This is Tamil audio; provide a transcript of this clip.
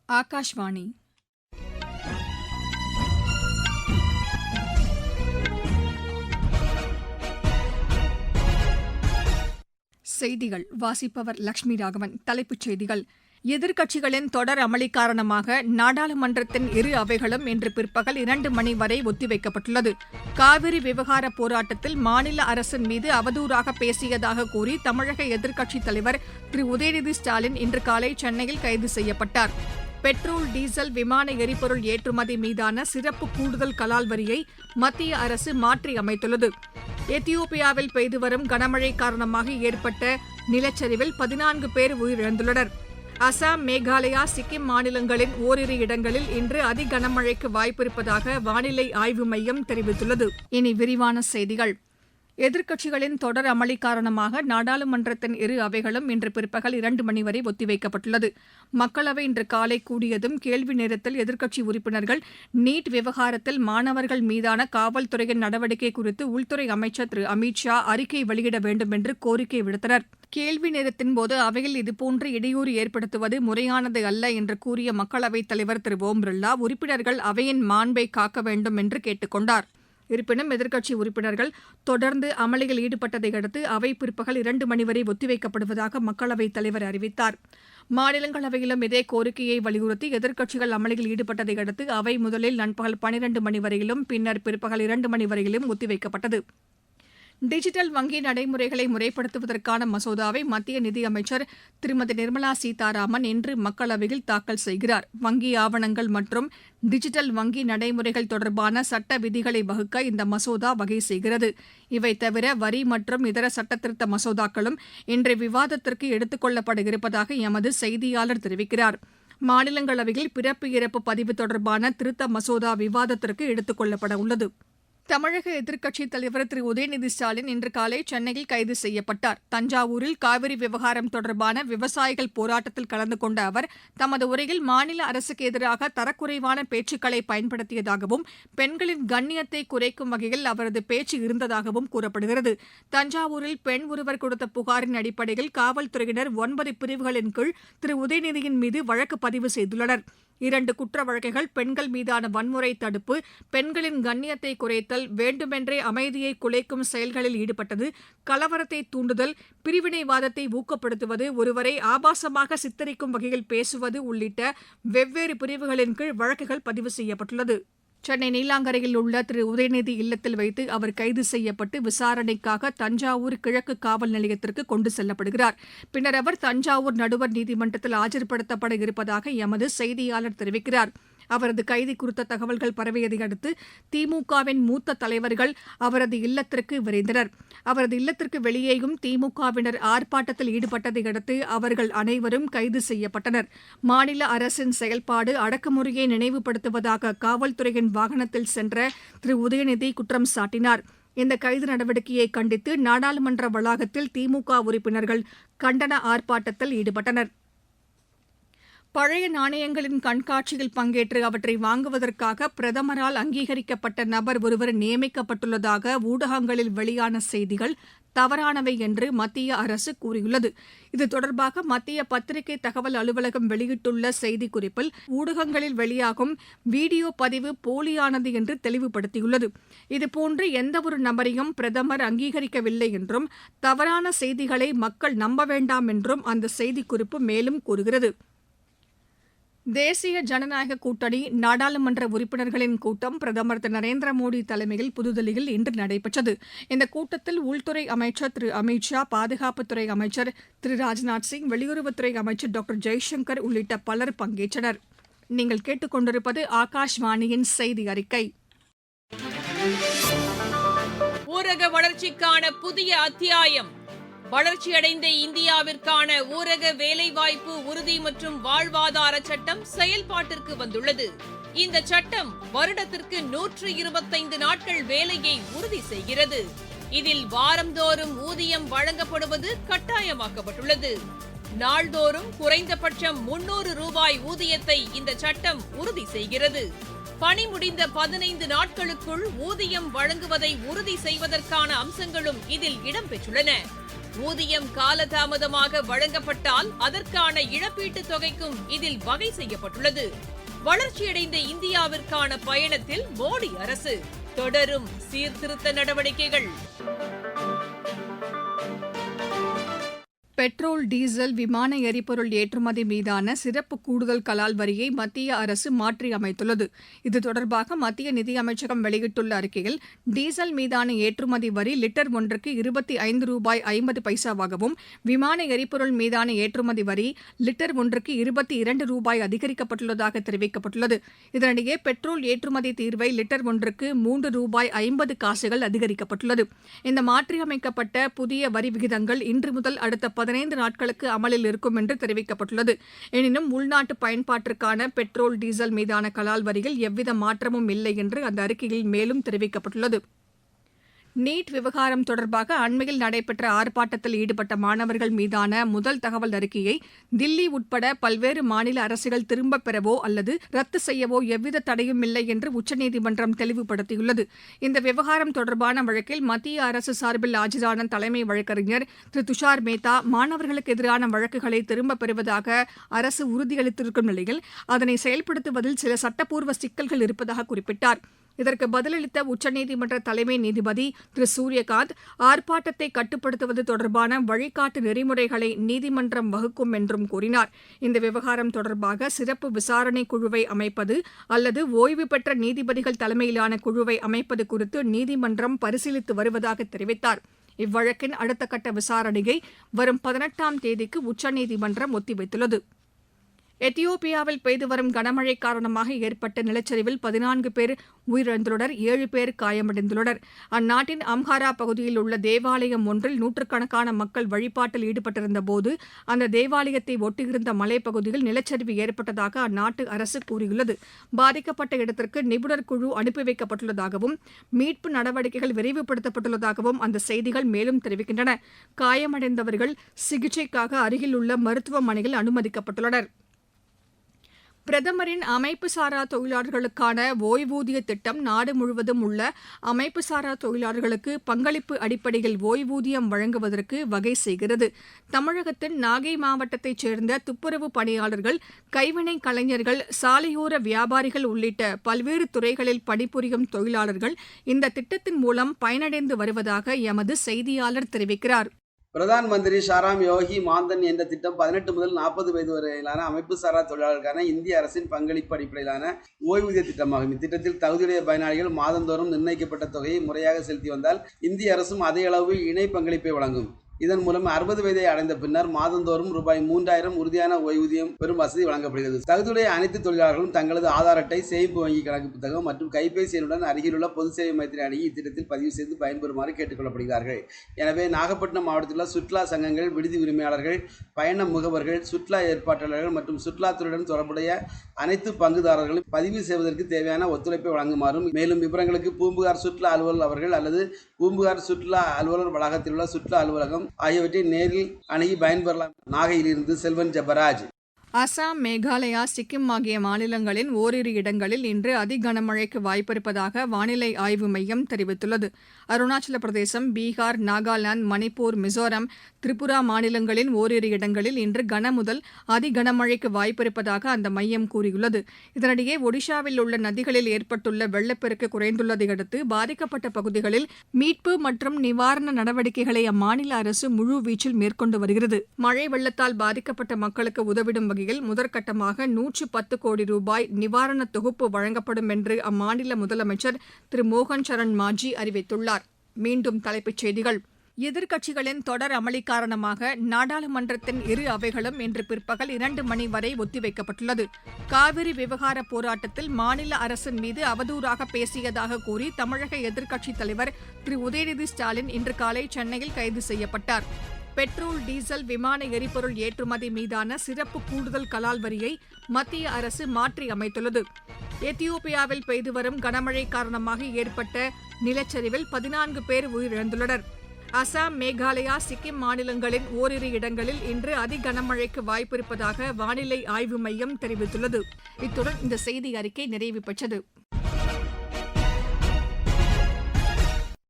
ஆகாஷ்வாணி. செய்திகள் வாசிப்பவர் லட்சுமி ராகவன். தலைப்புச் செய்திகள்: எதிர்க்கட்சிகளின் தொடர் அமளி காரணமாக நாடாளுமன்றத்தின் இரு அவைகளும் இன்று பிற்பகல் 2 மணி வரை ஒத்திவைக்கப்பட்டுள்ளது. காவிரி விவகார போராட்டத்தில் மாநில அரசின் மீது அவதூறாக பேசியதாக கூறி தமிழக எதிர்க்கட்சித் தலைவர் திரு உதயநிதி ஸ்டாலின் இன்று காலை சென்னையில் கைது செய்யப்பட்டார். பெட்ரோல், டீசல், விமான எரிபொருள் ஏற்றுமதி மீதான சிறப்பு கூடுதல் கலால் வரியை மத்திய அரசு மாற்றி அமைத்துள்ளது. எத்தியோப்பியாவில் பெய்து வரும் கனமழை காரணமாக ஏற்பட்ட நிலச்சரிவில் 14 பேர் உயிரிழந்துள்ளனர். அசாம், மேகாலயா, சிக்கிம் மாநிலங்களின் ஓரிரு இடங்களில் இன்று அதி கனமழைக்கு வாய்ப்பிருப்பதாக வானிலை ஆய்வு மையம் தெரிவித்துள்ளது. இனி விரிவான செய்திகள். எதிர்க்கட்சிகளின் தொடர் அமளி காரணமாக நாடாளுமன்றத்தின் இரு அவைகளும் இன்று பிற்பகல் 2 மணி வரை ஒத்திவைக்கப்பட்டுள்ளது. மக்களவை இன்று காலை கூடியதும் கேள்வி நேரத்தில் எதிர்க்கட்சி உறுப்பினர்கள் நீட் விவகாரத்தில் மாணவர்கள் மீதான காவல்துறையின் நடவடிக்கை குறித்து உள்துறை அமைச்சர் திரு அமித் ஷா அறிக்கை வெளியிட வேண்டும் என்று கோரிக்கை விடுத்தனர். கேள்வி நேரத்தின்போது அவையில் இதுபோன்று இடையூறு ஏற்படுத்துவது முறையானது அல்ல என்று கூறிய மக்களவைத் தலைவர் திரு ஓம் பிர்லா உறுப்பினர்கள் அவையின் மாண்பை காக்க வேண்டும் என்று கேட்டுக் கொண்டார். இருப்பினும் எதிர்க்கட்சி உறுப்பினர்கள் தொடர்ந்து அமளியில் ஈடுபட்டதை அடுத்து அவை பிற்பகல் 2 மணி வரை ஒத்திவைக்கப்படுவதாக மக்களவைத் தலைவர் அறிவித்தார். மாநிலங்களவையிலும் இதே கோரிக்கையை வலியுறுத்தி எதிர்க்கட்சிகள் அமளியில் ஈடுபட்டதை அடுத்து அவை முதலில் நண்பகல் 12 மணி வரையிலும் பின்னர் பிற்பகல் 2 மணி வரையிலும் ஒத்திவைக்கப்பட்டது. டிஜிட்டல் வங்கி நடைமுறைகளை முறைப்படுத்துவதற்கான மசோதாவை மத்திய நிதியமைச்சர் திருமதி நிர்மலா சீதாராமன் இன்று மக்களவையில் தாக்கல் செய்கிறார். வங்கி ஆவணங்கள் மற்றும் டிஜிட்டல் வங்கி நடைமுறைகள் தொடர்பான சட்ட விதிகளை வகுக்க இந்த மசோதா வகை செய்கிறது. இவை தவிர வரி மற்றும் இதர சட்டத்திருத்த மசோதாக்களும் இன்று விவாதத்திற்கு எடுத்துக் கொள்ளப்பட இருப்பதாக எமது செய்தியாளர் தெரிவிக்கிறார். மாநிலங்களவையில் பிறப்பு இறப்பு பதிவு தொடர்பான திருத்த மசோதா விவாதத்திற்கு எடுத்துக் கொள்ளப்பட உள்ளது. தமிழக எதிர்க்கட்சித் தலைவர் திரு உதயநிதி ஸ்டாலின் இன்று காலை சென்னையில் கைது செய்யப்பட்டார். தஞ்சாவூரில் காவிரி விவகாரம் தொடர்பான விவசாயிகள் போராட்டத்தில் கலந்து கொண்ட அவர் தமது உரையில் மாநில அரசுக்கு எதிராக தரக்குறைவான பேச்சுக்களை பயன்படுத்தியதாகவும் பெண்களின் கண்ணியத்தை குறைக்கும் வகையில் அவரது பேச்சு இருந்ததாகவும் கூறப்படுகிறது. தஞ்சாவூரில் பெண் ஒருவர் கொடுத்த புகாரின் அடிப்படையில் காவல்துறையினர் 9 பிரிவுகளின் கீழ் திரு உதயநிதியின் மீது வழக்கு பதிவு செய்துள்ளனர். 2 குற்ற வழக்குகள் பெண்கள் மீதான வன்முறை தடுப்பு, பெண்களின் கண்ணியத்தை குறைத்தல், வேண்டுமென்றே அமைதியை குலைக்கும் செயல்களில் ஈடுபட்டது, கலவரத்தை தூண்டுதல், பிரிவினைவாதத்தை ஊக்கப்படுத்துவது, ஒருவரை ஆபாசமாக சித்தரிக்கும் வகையில் பேசுவது உள்ளிட்ட வெவ்வேறு பிரிவுகளின் கீழ் வழக்குகள் பதிவு செய்யப்பட்டுள்ளது. சென்னை நீலாங்கரையில் உள்ள திரு உதயநிதி இல்லத்தில் வைத்து அவர் கைது செய்யப்பட்டு விசாரணைக்காக தஞ்சாவூர் கிழக்கு காவல் நிலையத்திற்கு கொண்டு செல்லப்படுகிறார். பின்னர் அவர் தஞ்சாவூர் நடுவர் நீதிமன்றத்தில் ஆஜர்படுத்தப்பட இருப்பதாக எமது செய்தியாளர் தெரிவிக்கிறார். அவரது கைது குறித்த தகவல்கள் பரவியதை அடுத்து திமுகவின் மூத்த தலைவர்கள் அவரது இல்லத்திற்கு விரைந்தனர். அவரது இல்லத்திற்கு வெளியேயும் திமுகவினர் ஆர்ப்பாட்டத்தில் ஈடுபட்டதை அடுத்து அவர்கள் அனைவரும் கைது செய்யப்பட்டனர். மாநில அரசின் செயல்பாடு அடக்குமுறையை நினைவுபடுத்துவதாக காவல்துறையின் வாகனத்தில் சென்ற திரு உதயநிதி குற்றம் சாட்டினார். இந்த கைது நடவடிக்கையை கண்டித்து நாடாளுமன்ற வளாகத்தில் திமுக உறுப்பினர்கள் கண்டன ஆர்ப்பாட்டத்தில் ஈடுபட்டனர். பழைய நாணயங்களின் கண்காட்சியில் பங்கேற்று அவற்றை வாங்குவதற்காக பிரதமரால் அங்கீகரிக்கப்பட்ட நபர் ஒருவர் நியமிக்கப்பட்டுள்ளதாக ஊடகங்களில் வெளியான செய்திகள் தவறானவை என்று மத்திய அரசு கூறியுள்ளது. இது தொடர்பாக மத்திய பத்திரிகை தகவல் அலுவலகம் வெளியிட்டுள்ள செய்திக்குறிப்பில் ஊடகங்களில் வெளியாகும் வீடியோ பதிவு போலியானது என்று தெளிவுபடுத்தியுள்ளது. இதுபோன்று எந்தவொரு நபரையும் பிரதமர் அங்கீகரிக்கவில்லை என்றும் தவறான செய்திகளை மக்கள் நம்ப வேண்டாம் என்றும் அந்த செய்திக்குறிப்பு மேலும் கூறுகிறது. தேசிய ஜனநாயக கூட்டணி நாடாளுமன்ற உறுப்பினர்களின் கூட்டம் பிரதமர் திரு நரேந்திர மோடி தலைமையில் புதுதில்லியில் இன்று நடைபெற்றது. இந்த கூட்டத்தில் உள்துறை அமைச்சர் திரு அமித் ஷா, பாதுகாப்புத்துறை அமைச்சர் திரு ராஜ்நாத் சிங், வெளியுறவுத்துறை அமைச்சர் டாக்டர் ஜெய்சங்கர் உள்ளிட்ட பலர் பங்கேற்றனர். நீங்கள் கேட்டுக்கொண்டிருப்பது ஆகாஷ்வாணியின் செய்தி அறிக்கை. ஊரக வளர்ச்சிக்கான புதிய அத்தியாயம். வளர்ச்சியடைந்த இந்தியாவிற்கான ஊரக வேலைவாய்ப்பு உறுதி மற்றும் வாழ்வாதார சட்டம் செயல்பாட்டிற்கு வந்துள்ளது. இந்த சட்டம் வருடத்திற்கு 125 நாட்கள் வேலையை உறுதி செய்கிறது. இதில் வாரந்தோறும் ஊதியம் வழங்கப்படுவது கட்டாயமாக்கப்பட்டுள்ளது. நாள்தோறும் குறைந்தபட்சம் 300 ரூபாய் ஊதியத்தை இந்த சட்டம் உறுதி செய்கிறது. பணி முடிந்த 15 நாட்களுக்குள் ஊதியம் வழங்குவதை உறுதி செய்வதற்கான அம்சங்களும் இதில் இடம்பெற்றுள்ளன. ஊதியம் காலதாமதமாக வழங்கப்பட்டால் அதற்கான இழப்பீட்டுத் தொகைக்கும் இதில் வகை செய்யப்பட்டுள்ளது. வளர்ச்சியடைந்த இந்தியாவிற்கான பயணத்தில் மோடி அரசு தொடரும் சீர்திருத்த நடவடிக்கைகள். பெட்ரோல், டீசல், விமான எரிபொருள் ஏற்றுமதி மீதான சிறப்பு கூடுதல் கலால் வரியை மத்திய அரசு மாற்றி அமைத்துள்ளது. இது தொடர்பாக மத்திய நிதியமைச்சகம் வெளியிட்டுள்ள அறிக்கையில், டீசல் மீதான ஏற்றுமதி வரி லிட்டர் ஒன்றுக்கு ₹25.50 விமான எரிபொருள் மீதான ஏற்றுமதி வரி லிட்டர் ஒன்றுக்கு ₹22 அதிகரிக்கப்பட்டுள்ளதாக தெரிவிக்கப்பட்டுள்ளது. இதனிடையே பெட்ரோல் ஏற்றுமதி தீர்வை லிட்டர் ஒன்றுக்கு ₹3.50 அதிகரிக்கப்பட்டுள்ளது. இந்த மாற்றியமைக்கப்பட்ட புதிய வரி விகிதங்கள் இன்று முதல் அடுத்த 15 நாட்களுக்கு அமலில் இருக்கும் என்று தெரிவிக்கப்பட்டுள்ளது. எனினும் உள்நாட்டு பயன்பாட்டிற்கான பெட்ரோல், டீசல் மீதான கலால் வரியில் எவ்வித மாற்றமும் இல்லை என்று அந்த அறிக்கையில் மேலும் தெரிவிக்கப்பட்டுள்ளது. நீட் விவகாரம் தொடர்பாக அண்மையில் நடைபெற்ற ஆர்ப்பாட்டத்தில் ஈடுபட்ட மாணவர்கள் மீதான முதல் தகவல் அறிக்கையை தில்லி உட்பட பல்வேறு மாநில அரசுகள் திரும்பப் பெறவோ அல்லது ரத்து செய்யவோ எவ்வித தடையும் இல்லை என்று உச்சநீதிமன்றம் தெளிவுபடுத்தியுள்ளது. இந்த விவகாரம் தொடர்பான வழக்கில் மத்திய அரசு சார்பில் ஆஜரான தலைமை வழக்கறிஞர் திரு துஷார் மேத்தா, மாணவர்களுக்கு எதிரான வழக்குகளை திரும்பப் பெறுவதாக அரசு உறுதியளித்திருக்கும் நிலையில் அதனை செயல்படுத்துவதில் சில சட்டப்பூர்வ சிக்கல்கள் இருப்பதாக குறிப்பிட்டார். இதற்கு பதிலளித்த உச்சநீதிமன்ற தலைமை நீதிபதி திரு சூரியகாந்த், ஆர்ப்பாட்டத்தை கட்டுப்படுத்துவது தொடர்பான வழிகாட்டு நெறிமுறைகளை நீதிமன்றம் வகுக்கும் என்றும் கூறினார். இந்த விவகாரம் தொடர்பாக சிறப்பு விசாரணை குழுவை அமைப்பது அல்லது ஓய்வு பெற்ற நீதிபதிகள் தலைமையிலான குழுவை அமைப்பது குறித்து நீதிமன்றம் பரிசீலித்து வருவதாக தெரிவித்தார். இவ்வழக்கின் அடுத்த கட்ட விசாரணையை வரும் 18ஆம் தேதிக்கு உச்சநீதிமன்றம் ஒத்திவைத்துள்ளது. எத்தியோப்பியாவில் பெய்து வரும் கனமழை காரணமாக ஏற்பட்ட நிலச்சரிவில் 14 பேர் உயிரிழந்துள்ளனர், 7 பேர் காயமடைந்துள்ளனர். அந்நாட்டின் அம்ஹாரா பகுதியில் உள்ள தேவாலயம் ஒன்றில் நூற்றுக்கணக்கான மக்கள் வழிபாட்டில் ஈடுபட்டிருந்தபோது அந்த தேவாலயத்தை ஒட்டியிருந்த மலைப்பகுதியில் நிலச்சரிவு ஏற்பட்டதாக அந்நாட்டு அரசு கூறியுள்ளது. பாதிக்கப்பட்ட இடத்திற்கு நிபுணர் குழு அனுப்பி வைக்கப்பட்டுள்ளதாகவும் மீட்பு நடவடிக்கைகள் விரைவுபடுத்தப்பட்டுள்ளதாகவும் அந்த செய்திகள் மேலும் தெரிவிக்கின்றன. காயமடைந்தவர்கள் சிகிச்சைக்காக அருகில் உள்ள மருத்துவமனையில் அனுமதிக்கப்பட்டுள்ளனர். பிரதமரின் அமைப்புசாரா தொழிலாளர்களுக்கான ஓய்வூதிய திட்டம் நாடு முழுவதும் உள்ள அமைப்புசாரா தொழிலாளர்களுக்கு பங்களிப்பு அடிப்படையில் ஓய்வூதியம் வழங்குவதற்கு வகை செய்கிறது. தமிழகத்தின் நாகை மாவட்டத்தைச் சேர்ந்த துப்புரவு பணியாளர்கள், கைவினை கலைஞர்கள், சாலையோர வியாபாரிகள் உள்ளிட்ட பல்வேறு துறைகளில் பணிபுரியும் தொழிலாளர்கள் இந்த திட்டத்தின் மூலம் பயனடைந்து வருவதாக எமது செய்தியாளர் தெரிவிக்கிறார். பிரதான் மந்திரி ஷாராம் யோகி மான்தன் என்ற திட்டம் 18 முதல் 40 வயது வரையிலான அமைப்பு சாரா தொழிலாளர்களுக்கான இந்திய அரசின் பங்களிப்பு அடிப்படையிலான ஓய்வூதிய திட்டமாகும். இத்திட்டத்தில் தகுதியுடைய பயனாளிகள் மாதந்தோறும் நிர்ணயிக்கப்பட்ட தொகையை முறையாக செலுத்தி வந்தால் இந்திய அரசும் அதே அளவு இணை பங்களிப்பை வழங்கும். இதன் மூலம் 60 வயதை அடைந்த பின்னர் மாதந்தோறும் ₹3000 உறுதியான ஓய்வூதியம் பெறும் வசதி வழங்கப்படுகிறது. தகுதியுடைய அனைத்து தொழிலாளர்களும் தங்களது ஆதார் அட்டை, சேமிப்பு வங்கி கணக்கு புத்தகம் மற்றும் கைபேசி எண்ணுடன் அருகிலுள்ள பொது சேவை மையத்தினை அணுகி இத்திட்டத்தில் பதிவு செய்து பயன்பெறுமாறு கேட்டுக் கொள்ளப்படுகிறார்கள். எனவே நாகப்பட்டினம் மாவட்டத்தில் உள்ள சுற்றுலா சங்கங்கள், விடுதி உரிமையாளர்கள், பயண முகவர்கள், சுற்றுலா ஏற்பாட்டாளர்கள் மற்றும் சுற்றுலாத்துறையுடன் தொடர்புடைய அனைத்து பங்குதாரர்களும் பதிவு செய்வதற்கு தேவையான ஒத்துழைப்பை வழங்குமாறும், மேலும் விவரங்களுக்கு பூம்புகார் சுற்றுலா அலுவலர் அவர்கள் அல்லது பூம்புகார் சுற்றுலா அலுவலர் வளாகத்தில் உள்ள சுற்றுலா அலுவலகம் ஆகியவற்றை நேரில் அணுகி பயன்பெறலாம். நாகையிலிருந்து செல்வன் ஜெபராஜ். அசாம், மேகாலயா, சிக்கிம் ஆகிய மாநிலங்களின் ஓரிரு இடங்களில் இன்று அதி கனமழைக்கு வாய்ப்பிருப்பதாக வானிலை ஆய்வு மையம் தெரிவித்துள்ளது. அருணாச்சல பிரதேசம், பீகார், நாகாலாந்து, மணிப்பூர், மிசோரம், திரிபுரா மாநிலங்களின் ஓரிரு இடங்களில் இன்று கனமுதல் அதி கனமழைக்கு வாய்ப்பிருப்பதாக அந்த மையம் கூறியுள்ளது. இதனிடையே ஒடிஷாவில் உள்ள நதிகளில் ஏற்பட்டுள்ள வெள்ளப்பெருக்கு குறைந்துள்ளதை அடுத்து பாதிக்கப்பட்ட பகுதிகளில் மீட்பு மற்றும் நிவாரண நடவடிக்கைகளை அம்மாநில அரசு முழுவீச்சில் மேற்கொண்டு வருகிறது. மழை வெள்ளத்தால் பாதிக்கப்பட்ட மக்களுக்கு உதவிடும் வகையில் முதற்கட்டமாக 110 கோடி ரூபாய் நிவாரண தொகுப்பு வழங்கப்படும் என்று அம்மாநில முதலமைச்சர் திரு மோகன் சரண் மாஜி அறிவித்துள்ளார். மீண்டும் தலைப்புச் செய்திகள். எதிர்க்கட்சிகளின் தொடர் அமளி காரணமாக நாடாளுமன்றத்தின் இரு அவைகளும் இன்று பிற்பகல் 2 மணி வரை ஒத்திவைக்கப்பட்டுள்ளது. காவிரி விவகார போராட்டத்தில் மாநில அரசின் மீது அவதூறாக பேசியதாக கூறி தமிழக எதிர்க்கட்சித் தலைவர் திரு உதயநிதி ஸ்டாலின் இன்று காலை சென்னையில் கைது செய்யப்பட்டார். பெட்ரோல், டீசல், விமான எரிபொருள் ஏற்றுமதி மீதான சிறப்பு கூடுதல் கலால் வரியை மத்திய அரசு மாற்றி அமைத்துள்ளது. எத்தியோப்பியாவில் பெய்து வரும் கனமழை காரணமாக ஏற்பட்ட நிலச்சரிவில் 14 பேர் உயிரிழந்துள்ளனர். அசாம், மேகாலயா, சிக்கிம் மாநிலங்களின் ஓரிரு இடங்களில் இன்று அதி கனமழைக்கு வாய்ப்பிருப்பதாக வானிலை ஆய்வு மையம் தெரிவித்துள்ளது. இத்துடன் இந்த செய்தி அறிக்கை நிறைவு பெற்றது.